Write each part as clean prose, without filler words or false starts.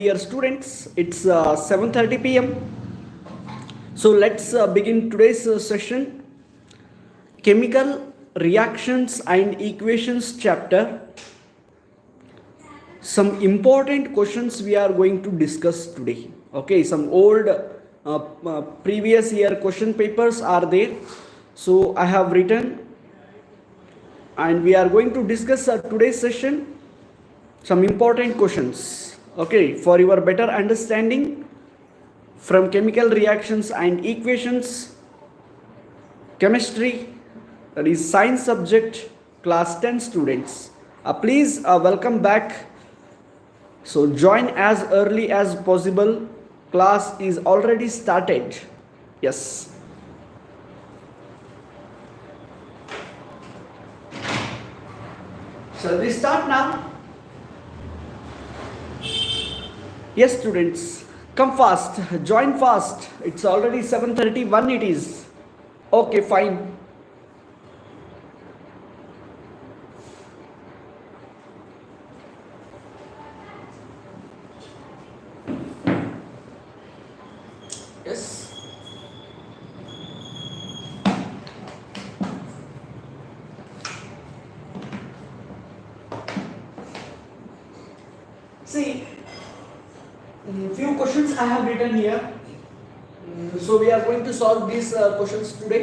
Dear students, it's 7:30 p.m. So let's begin today's session. Chemical reactions and equations chapter. Some important questions we are going to discuss today. Okay, some old previous year question papers are there. So I have written, and we are going to discuss today's session some important questions. Okay, for your better understanding from chemical reactions and equations, chemistry, that is science subject, class 10 students. Please welcome back. So join as early as possible. Class is already started. Yes. Shall we start now? Yes, students, come fast, join fast. It's already 7:31 it is. Okay, fine. Yes. See, few questions I have written here. So we are going to solve these questions today.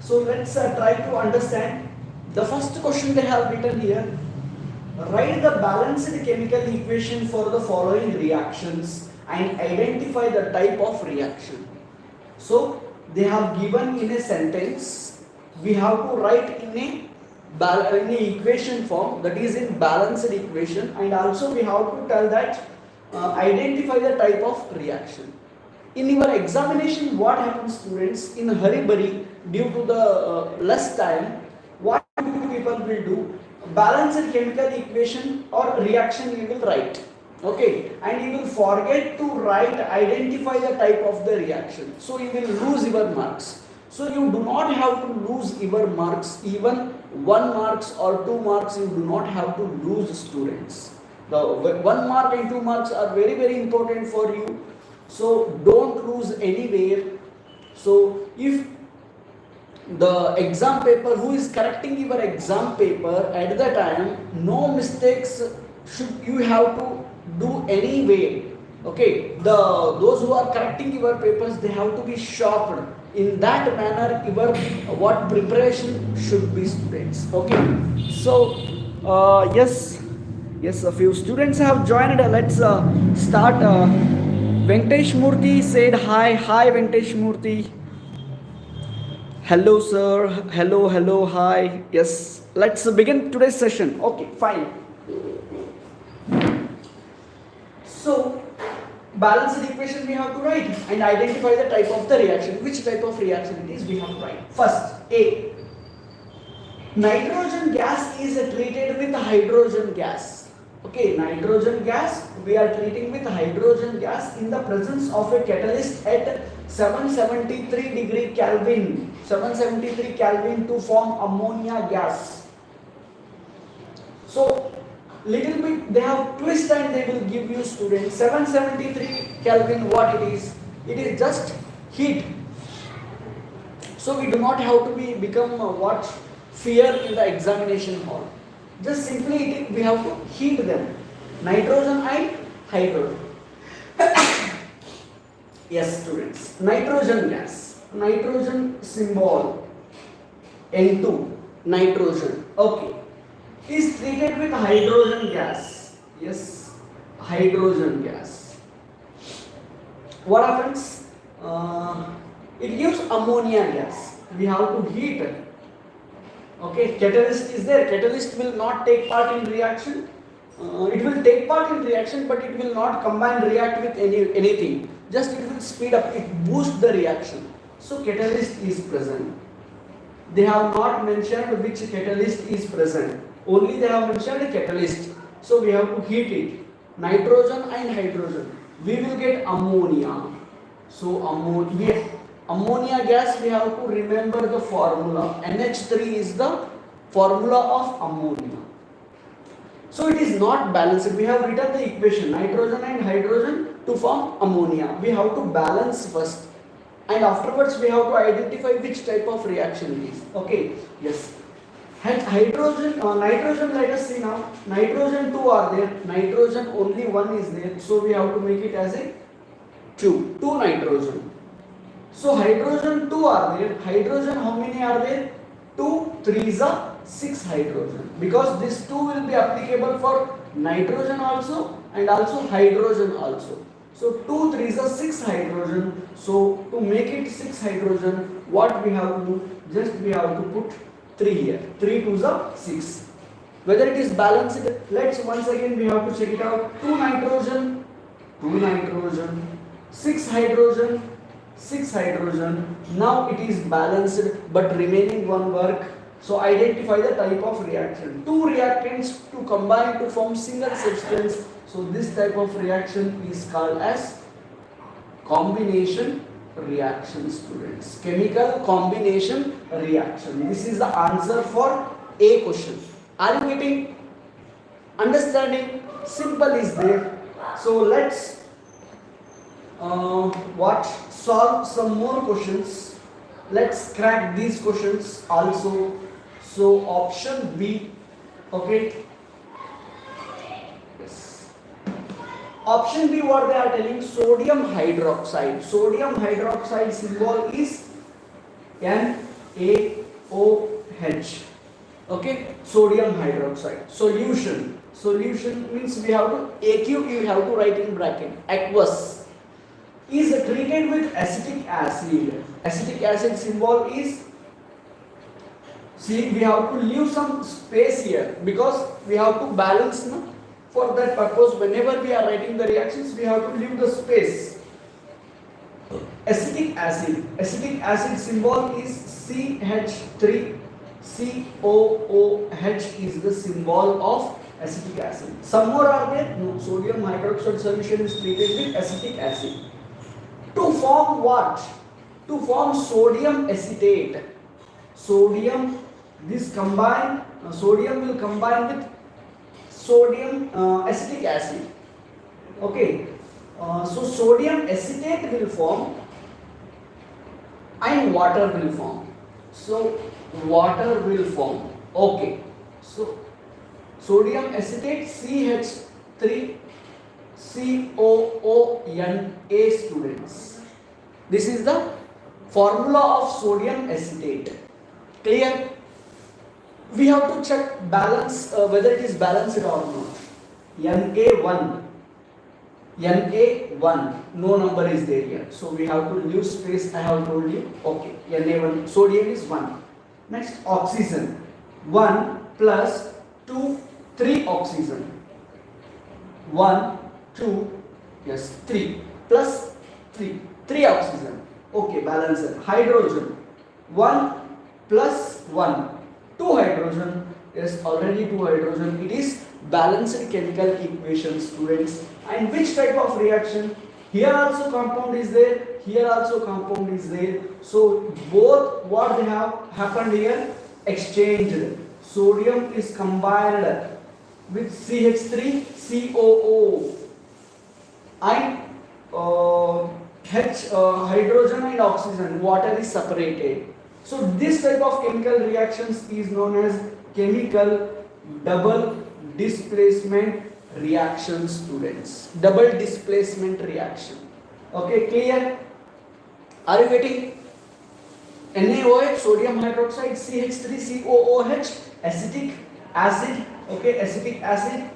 So let's try to understand. The first question they have written here: write the balanced chemical equation for the following reactions and identify the type of reaction. So they have given in a sentence. We have to write in a equation form, that is in balanced equation, and also we have to tell that identify the type of reaction. In your examination, what happens, students, in hurry due to the less time, what people will do, balanced chemical equation or reaction you will write, okay, and you will forget to write identify the type of the reaction, so you will lose your marks. So you do not have to lose your marks, even 1 marks or 2 marks you do not have to lose, students. The 1 mark and 2 marks are very important for you, so don't lose anywhere. So if the exam paper, who is correcting your exam paper at the time, no mistakes should you have to do anyway. Okay, those who are correcting your papers, they have to be sharpened. In that manner, your what preparation should be, students. Okay, so yes, a few students have joined. Let's start. Venkatesh Murthy said hi. Hi, Venkatesh Murthy. Hello, sir. Hello. Hi. Yes. Let's begin today's session. Okay, fine. So, balanced equation we have to write and identify the type of the reaction. Which type of reaction it is we have to write. First, A. Nitrogen gas is treated with hydrogen gas. Okay, nitrogen gas we are treating with hydrogen gas in the presence of a catalyst at 773 degree Kelvin. 773 Kelvin to form ammonia gas. So little bit they have twist and they will give you, students, 773 Kelvin, what it is? It is just heat. So we do not have to become what fear in the examination hall. Just simply we have to heat them, nitrogen and hydrogen. Yes, students, nitrogen gas, nitrogen symbol N2, nitrogen, okay, is treated with hydrogen gas. Yes, hydrogen gas. What happens? It gives ammonia gas. We have to heat it. Okay, catalyst is there. Catalyst will not take part in reaction. It will take part in reaction, but it will not combine, react with anything. Just it will speed up. It boosts the reaction. So catalyst is present. They have not mentioned which catalyst is present. Only they have mentioned a catalyst. So we have to heat it. Nitrogen and hydrogen. We will get ammonia. So ammonia gas, we have to remember the formula. NH3 is the formula of ammonia. So it is not balanced. We have written the equation nitrogen and hydrogen to form ammonia. We have to balance first, and afterwards we have to identify which type of reaction it is. Okay, yes. Hydrogen, nitrogen, let us see now. Nitrogen 2 are there. Nitrogen only 1 is there. So we have to make it as a 2. 2 nitrogen. So hydrogen 2 are there. Hydrogen how many are there? 2, 3 is a 6 hydrogen. Because this 2 will be applicable for nitrogen also and also hydrogen also. So 2, 3 is a 6 hydrogen. So to make it 6 hydrogen, what we have to do? Just we have to put 3 here. 3 2 is a 6. Whether it is balanced, let's once again we have to check it out. 2 nitrogen, 2 nitrogen, 6 hydrogen, 6 hydrogen. Now it is balanced, but remaining one work. So identify the type of reaction. 2 reactants to combine to form single substance. So this type of reaction is called as combination reaction, students. Chemical combination reaction. This is the answer for A question. Are you getting? Understanding? Simple is there. So let's solve some more questions. Let's crack these questions also. So option B. Okay. Option B, what they are telling, sodium hydroxide. Sodium hydroxide symbol is NaOH. Okay, sodium hydroxide. Solution. Solution means we have to AQ, you have to write in bracket. Aqueous is treated with acetic acid. Acetic acid symbol is, see, we have to leave some space here because we have to balance, no? For that purpose, whenever we are writing the reactions, we have to leave the space. Acetic acid. Acetic acid symbol is CH3. COOH is the symbol of acetic acid. Some more are there? No. Sodium hydroxide solution is treated with acetic acid. To form what? To form sodium acetate. Sodium, this combine, sodium will combine with sodium acetic acid. Okay, so sodium acetate will form and water will form. So water will form. Okay, so sodium acetate CH3 COONA, students. This is the formula of sodium acetate. Clear? We have to check balance, whether it is balanced or not. Na1, no number is there here. So we have to leave space, I have told you. Okay, Na1, sodium is 1. Next, oxygen. 1 plus 2, 3 oxygen. 1, 2, yes, 3 plus 3, 3 oxygen. Okay, balanced. Hydrogen. 1 plus 1. 2 hydrogen, yes, already 2 hydrogen. It is balanced chemical equation, students. And which type of reaction? Here also compound is there, here also compound is there. So both what they have happened here, exchanged. Sodium is combined with CH3 COO and hydrogen and oxygen, water is separated. So this type of chemical reactions is known as chemical double displacement reaction, students. Double displacement reaction. Okay, clear? Are you getting? NaOH, sodium hydroxide, CH3COOH, acetic acid. Okay, acetic acid.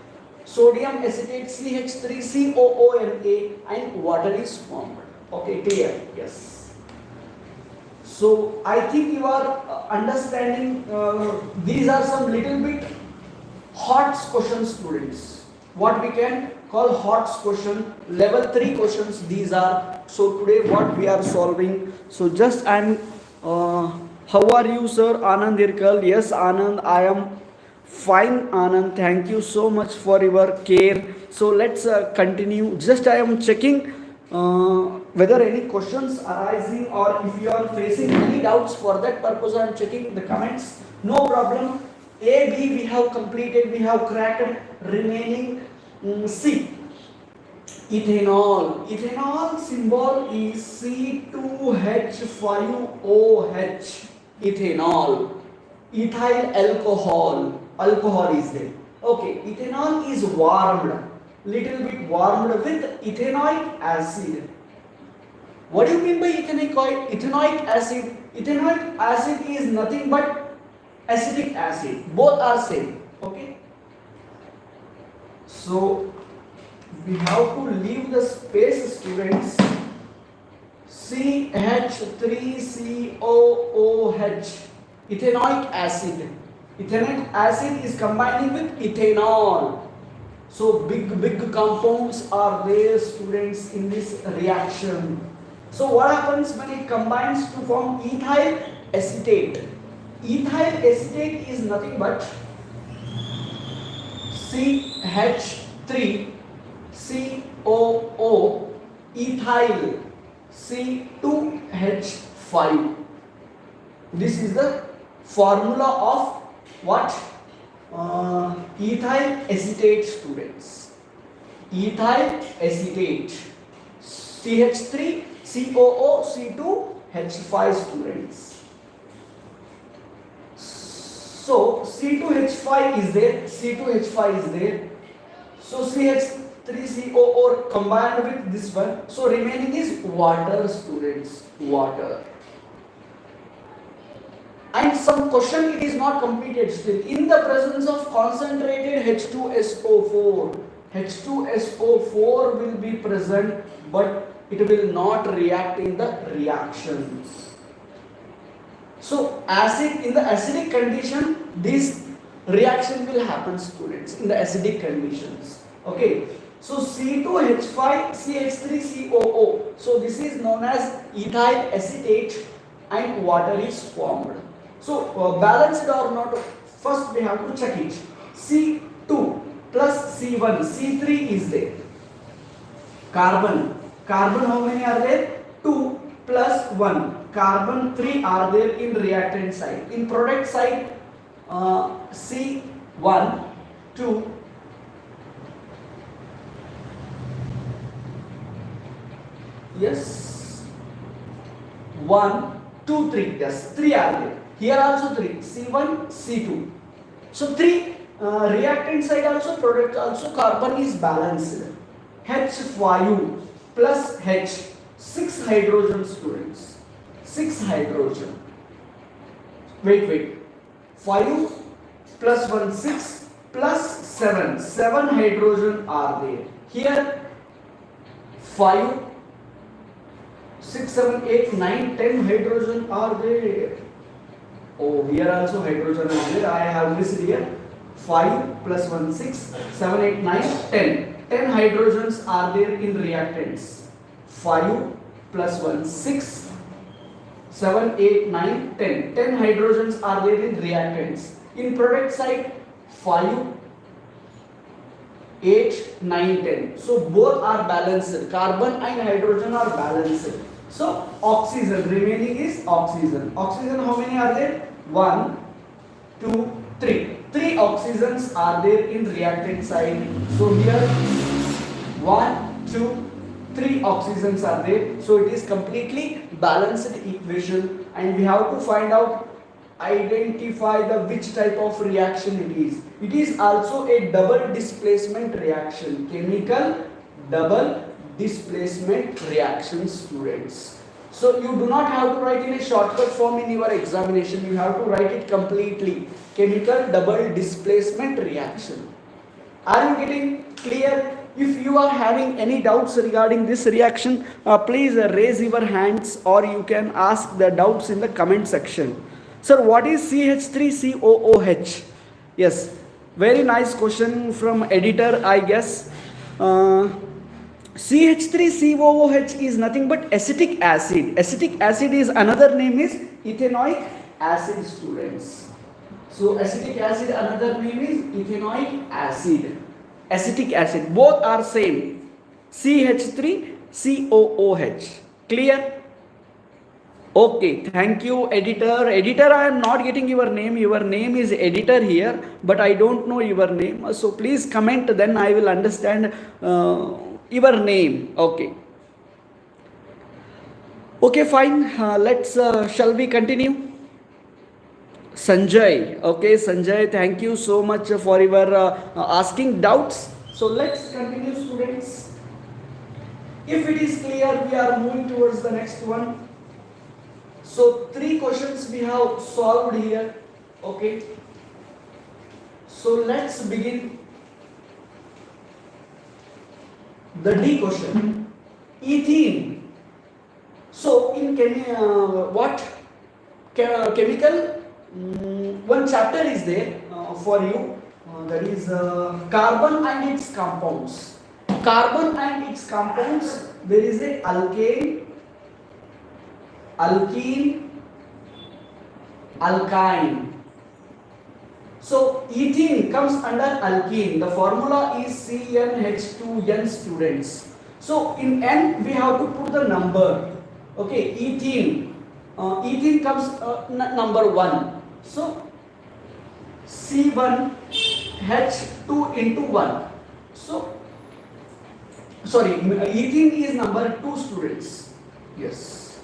Sodium acetate, CH3COONA, and water is formed. Okay, clear? Yes. So I think you are understanding. These are some little bit hot questions, students. What we can call hot question, level 3 questions. These are. So today what we are solving. So just I'm. How are you, sir? Anand Irkal. Yes, Anand. I am fine, Anand. Thank you so much for your care. So let's continue. Just I am checking. Whether any questions arising or if you are facing any doubts, for that purpose I am checking the comments. No problem. A, B we have completed, we have cracked. Remaining C. Ethanol. Ethanol symbol is C2H5OH. Ethanol. Ethyl alcohol. Alcohol is there. Okay, ethanol is warmed. Little bit warmed with ethanoic acid. What do you mean by ethanoic acid? Ethanoic acid is nothing but acetic acid. Both are same. Okay. So we have to leave the space, students. CH3COOH. Ethanoic acid. Ethanoic acid is combining with ethanol. So big compounds are there, students, in this reaction. So what happens when it combines to form ethyl acetate? Ethyl acetate is nothing but CH3COO ethyl C2H5. This is the formula of what? Ethyl acetate, students. Ethyl acetate. CH3COO C2H5, students. So C2H5 is there. C2H5 is there. So CH3COO combined with this one. So remaining is water, students. Water. And some question it is not completed still. In the presence of concentrated H2SO4, H2SO4 will be present, but it will not react in the reaction. So acid, in the acidic condition, this reaction will happen, students, in the acidic conditions. Okay. So C2H5 CH3COO. So this is known as ethyl acetate and water is formed. So balanced or not, first we have to check it. C2 plus C1, C3 is there. Carbon how many are there? 2 plus 1. Carbon 3 are there in reactant side. In product side, C1, 2, yes, 1, 2, 3, yes, 3 are there. Here also 3, C1, C2. So 3 reactant side also, product also, carbon is balanced. H5 plus H, 6 hydrogen, students. 6 hydrogen. Wait. 5 plus 1, 6 plus 7. 7 hydrogen are there. Here 5, 6, 7, 8, 9, 10 hydrogen are there. Oh, here also hydrogen is there. I have missed here. 5 plus 1, 6, 7, 8, 9, 10. 10 hydrogens are there in reactants. 5 plus 1, 6, 7, 8, 9, 10. 10 hydrogens are there in reactants. In product side, 5, 8, 9, 10. So both are balanced. Carbon and hydrogen are balanced. So oxygen, remaining is oxygen. Oxygen, how many are there? 1, 2, 3. 3 oxygens are there in reactant side. So here 1, 2, 3 oxygens are there. So it is completely balanced equation, and we have to find out, identify the which type of reaction it is. It is also a double displacement reaction. Chemical double displacement reaction, students. So you do not have to write in a shortcut form in your examination. You have to write it completely. Chemical double displacement reaction. Are you getting clear? If you are having any doubts regarding this reaction, please raise your hands, or you can ask the doubts in the comment section. Sir, what is CH3COOH? Yes, very nice question from editor, I guess. CH3COOH is nothing but acetic acid. Acetic acid is another name is ethanoic acid, students. So acetic acid, another name is ethanoic acid. Acetic acid, both are same. CH3COOH. Clear? Okay, thank you, editor. Editor, I am not getting your name. Your name is editor here, but I don't know your name. So please comment, then I will understand your name. Okay. Okay, fine. Let's shall we continue? Sanjay. Okay, Sanjay, thank you so much for your asking doubts. So let's continue, students. If it is clear, we are moving towards the next one. So three questions we have solved here. Okay. So let's begin the D question. Ethene. So in what chemical? One chapter is there for you. That is carbon and its compounds. Carbon and its compounds. There is a alkane, alkene, alkyne. So ethene comes under alkene. The formula is CnH2n, students. So in N we have to put the number. Okay, ethene. Ethene comes number 1. So C1H2 into 1. So sorry, ethene is number 2, students. Yes.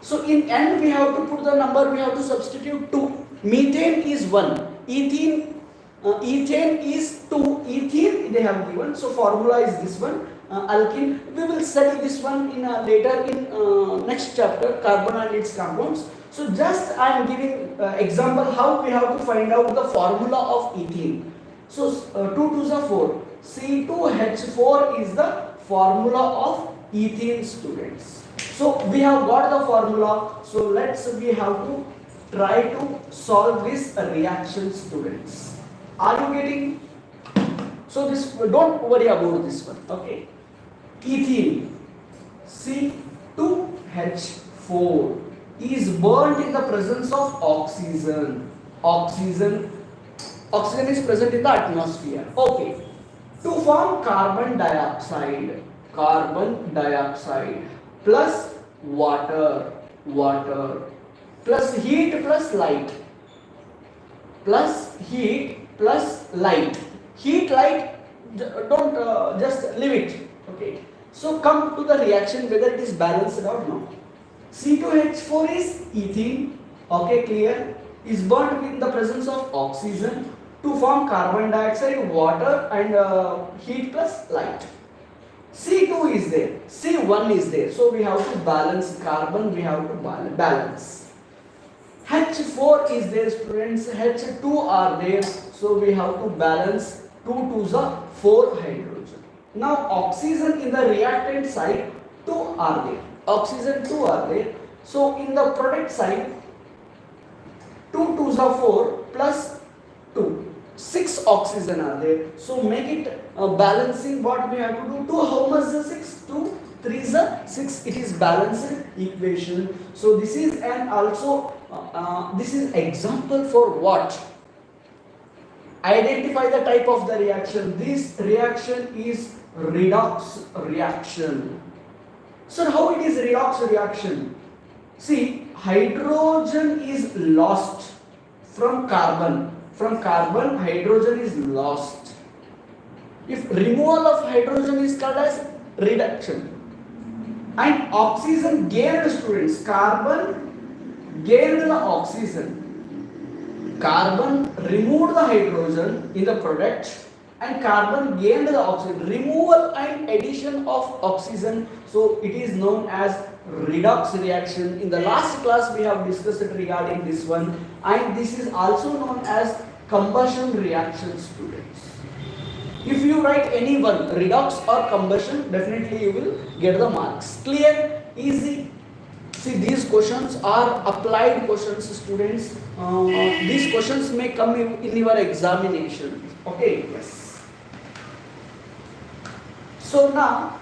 So in N we have to put the number, we have to substitute 2. Methane is 1. Ethane is 2. Ethene they have given. So formula is this one. Alkene. We will study this one in later in next chapter, carbon and its compounds. So just I am giving example how we have to find out the formula of ethene. So 2 2s are 4. C2H4 is the formula of ethene, students. So we have got the formula. So we have to try to solve this reaction, students. Are you getting? So this, don't worry about this one. Okay. Ethene C2H4 is burnt in the presence of oxygen. Oxygen is present in the atmosphere. Okay. To form carbon dioxide plus water plus heat plus light heat light, don't just leave it. Okay, so come to the reaction whether it is balanced or not. C2H4 is ethene, okay, clear, is burnt in the presence of oxygen to form carbon dioxide, water and heat plus light. C2 is there, C1 is there, so we have to balance carbon, we have to balance. H4 is there, students, H2 are there, so we have to balance 2 2s are 4 hydrogen. Now oxygen in the reactant side 2 are there, oxygen 2 are there, so in the product side 2 2s are 4 plus 2. 6 oxygen are there, so make it balancing. What we have to do? 2, how much is 6? 2 3 is 6. It is balanced equation. So this is an also this is example for what? Identify the type of the reaction. This reaction is redox reaction. So how it is redox reaction? See, hydrogen is lost from carbon. From carbon, hydrogen is lost. If removal of hydrogen is called as reduction. And oxygen gained, students. Carbon gained the oxygen. Carbon removed the hydrogen in the product and carbon gained the oxygen. Removal and addition of oxygen, so it is known as redox reaction. In the last class we have discussed it regarding this one, and this is also known as combustion reaction, students. If you write any one, redox or combustion, definitely you will get the marks. Clear? Easy? See, these questions are applied questions, students. These questions may come in your examination. Okay, yes. So now,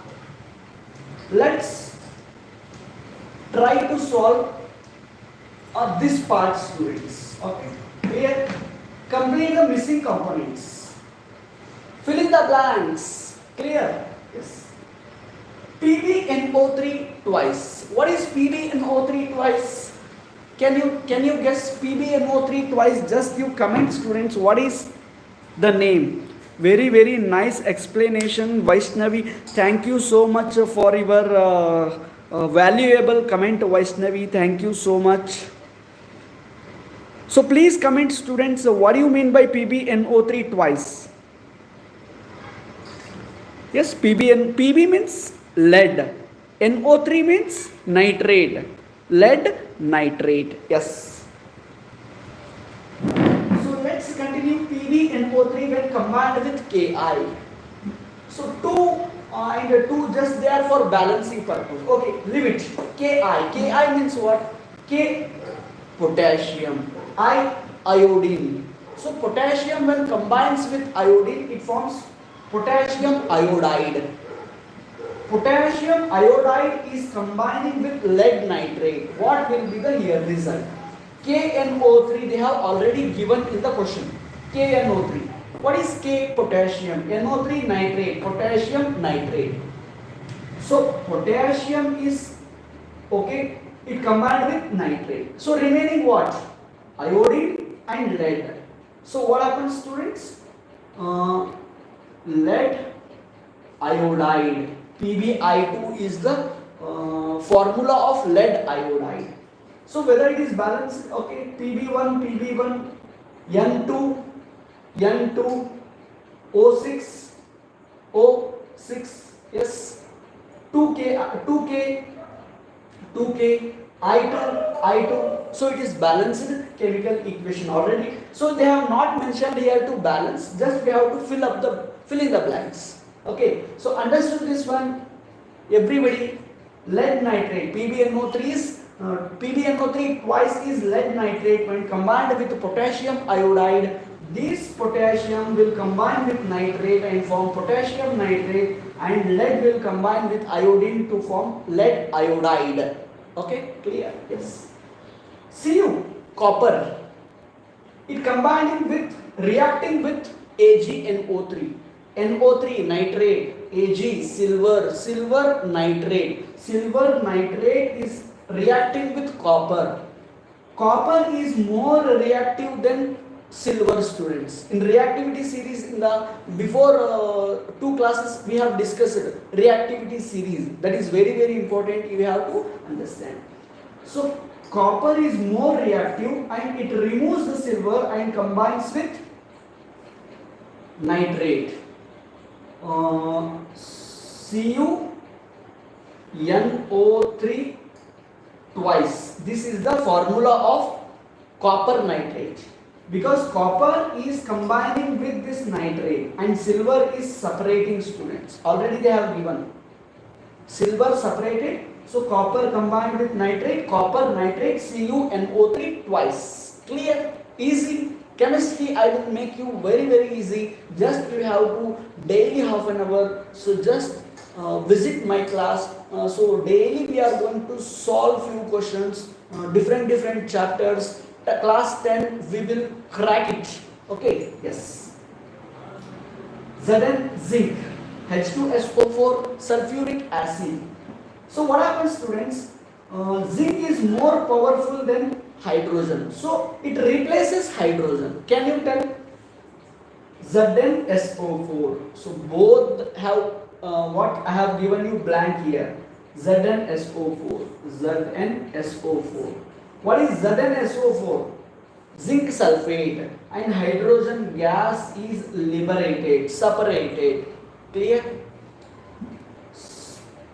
let's try to solve this part, students. Okay, clear? Complete the missing components. Fill in the blanks. Clear? Yes. PbNO3 twice. What is PbNO3 twice? Can you guess PbNO3 twice? Just you comment, students. What is the name? Very nice explanation, Vaishnavi. Thank you so much for your valuable comment, Vaishnavi. Thank you so much. So please comment, students. What do you mean by PbNO3 twice? Yes, PB means lead. NO3 means nitrate. Lead nitrate. Yes. So let's continue. PbNO3 when combined with Ki. So 2 and 2 just there for balancing purpose. Okay, leave it. Ki. Ki means what? K potassium. I iodine. So potassium when combines with iodine it forms potassium iodide. Potassium iodide is combining with lead nitrate. What will be the here result? KNO3 they have already given in the question. KNO3. What is K? Potassium. NO3 nitrate. Potassium nitrate. So potassium is okay. It combined with nitrate. So remaining what? Iodine and lead. So what happens, students? Lead iodide. PbI2 is the formula of lead iodide. So whether it is balanced, okay, Pb1, N2, O6, yes, 2K, I2. So it is balanced chemical equation already. So they have not mentioned here to balance. Just we have to fill in the blanks. Okay. So understood this one, everybody. Lead nitrate. PbNO3 twice is lead nitrate when combined with potassium iodide. This potassium will combine with nitrate and form potassium nitrate, and lead will combine with iodine to form lead iodide. Okay, clear? Yes. Cu, copper. It reacting with AgNO3. NO3 nitrate, Ag silver nitrate. Silver nitrate is reacting with copper. Copper is more reactive than silver, students. In reactivity series, in the before 2 classes we have discussed reactivity series. That is very important. You have to understand. So copper is more reactive and it removes the silver and combines with nitrate. CuNO3 twice. This is the formula of copper nitrate. Because copper is combining with this nitrate and silver is separating, students. Already they have given. Silver separated. So copper combined with nitrate, copper nitrate, CuNO3 twice. Clear? Easy. Chemistry I will make you very easy. Just you have to daily half an hour. So just visit my class. So daily we are going to solve few questions, different chapters. Class 10 we will crack it. Okay, yes. Zn zinc, H2SO4 sulfuric acid. So what happens, students? Zinc is more powerful than hydrogen, so it replaces hydrogen. Can you tell? ZnSO4. So both have what I have given you blank here. ZnSO4. What is ZnSO4? Zinc sulfate and hydrogen gas is liberated, separated. Clear?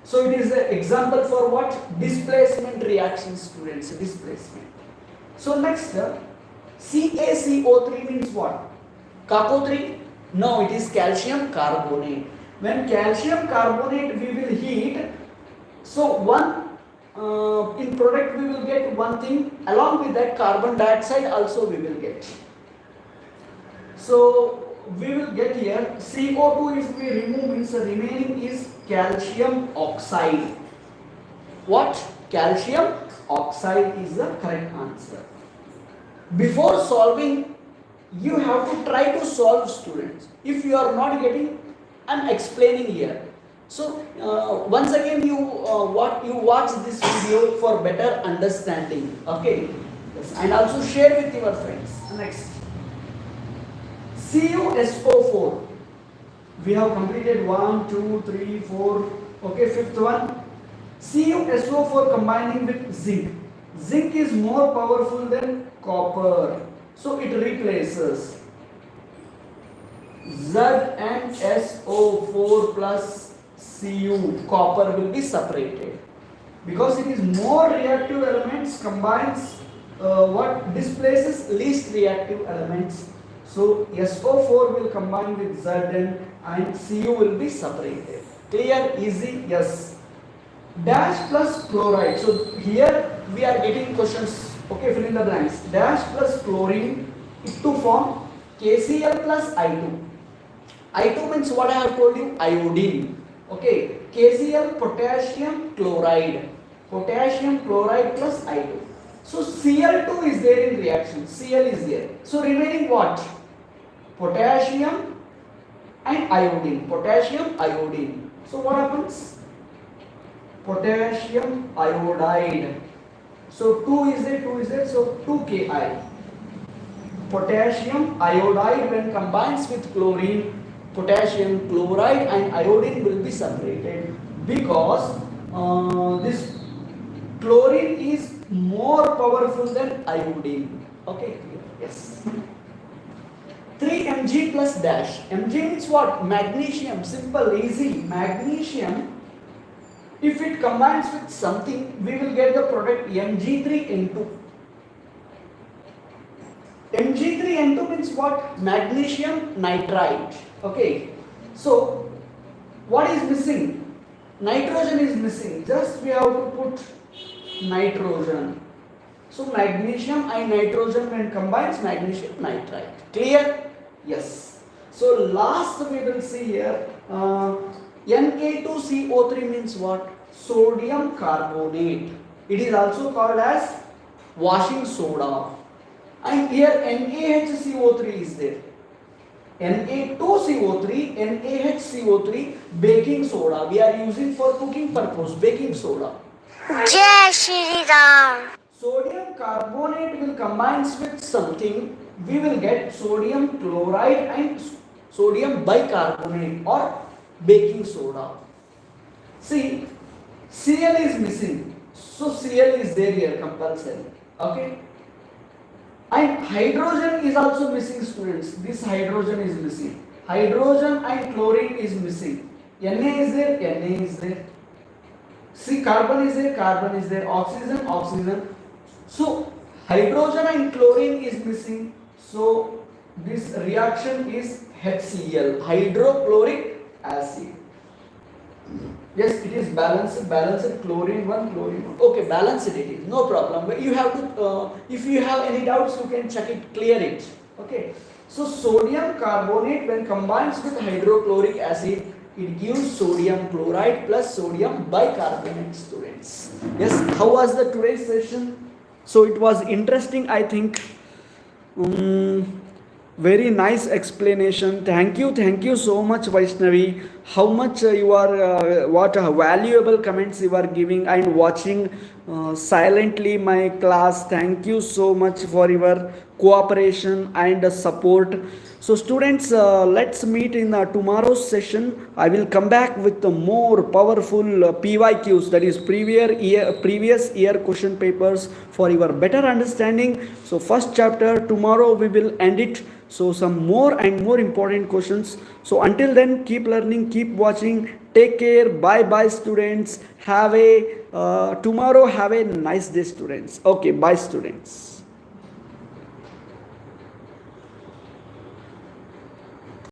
So it is an example for what? Displacement reaction, students. Displacement. So next, CaCO3 means what? CaCO3? No, it is calcium carbonate. When calcium carbonate we will heat, so one in product we will get one thing, along with that carbon dioxide also we will get. So we will get here CO2 if we remove means the remaining is calcium oxide. What? Calcium oxide is the correct answer. Before solving, you have to try to solve, students. If you are not getting, I am explaining here. So once again you watch this video for better understanding. Okay. Yes. And also share with your friends. Next. CuSO4. We have completed 1, 2, 3, 4. Okay, fifth one. CuSO4 combining with zinc. Zinc is more powerful than copper. So it replaces ZnSO4 plus Cu. Copper will be separated. Because it is more reactive elements combines what displaces least reactive elements. So SO4 will combine with Zn and Cu will be separated. Clear? Easy? Yes. Dash plus chloride. So here we are getting questions. Okay, fill in the blanks. Dash plus chlorine is to form KCl plus I2. I2 means what I have told you, iodine. Okay, KCl potassium chloride. Potassium chloride plus I2. So Cl2 is there in reaction. Cl is there. So remaining what? Potassium and iodine. Potassium iodine. So what happens? Potassium iodide. So 2 is there, so 2Ki. Potassium iodide when combines with chlorine, potassium chloride and iodine will be separated because this chlorine is more powerful than iodine. Okay, yes. 3Mg plus dash. Mg means what? Magnesium. Simple, easy. Magnesium. If it combines with something, we will get the product Mg3N2. Mg3N2 means what? Magnesium nitride. Okay. So, what is missing? Nitrogen is missing. Just we have to put nitrogen. So, magnesium and nitrogen when combines, magnesium nitride. Clear? Yes. So, last we will see here. NK2CO3 means what? Sodium carbonate. It is also called as washing soda. And here NaHCO3 is there. Na2CO3, NaHCO3, baking soda. We are using for cooking purpose, baking soda. Jai Shri Ram. Sodium carbonate will combine with something. We will get sodium chloride and sodium bicarbonate or baking soda. See, Cl is missing. So Cl is there here compulsory. Okay. And hydrogen is also missing, students. This hydrogen is missing. Hydrogen and chlorine is missing. Na is there, Na is there. See, carbon is there, carbon is there. Oxygen, oxygen. So hydrogen and chlorine is missing. So this reaction is HCl, hydrochloric acid. Yes, it is balanced chlorine 1, chlorine 1. Okay, balanced it is, no problem. But you have to, if you have any doubts, you can check it, clear it. Okay. So sodium carbonate when combines with hydrochloric acid, it gives sodium chloride plus sodium bicarbonate, students. Yes, how was the today's session? So it was interesting, I think. Very nice explanation. Thank you so much, Vaishnavi. How much you are, what valuable comments you are giving and watching silently my class. Thank you so much for your cooperation and support. So students, let's meet in tomorrow's session. I will come back with the more powerful PYQs, that is previous year question papers for your better understanding. So first chapter, tomorrow we will end it. So some more and more important questions. So until then, keep learning, keep watching. Take care. Bye bye, students. Have a tomorrow have a nice day, students. Okay, bye, students.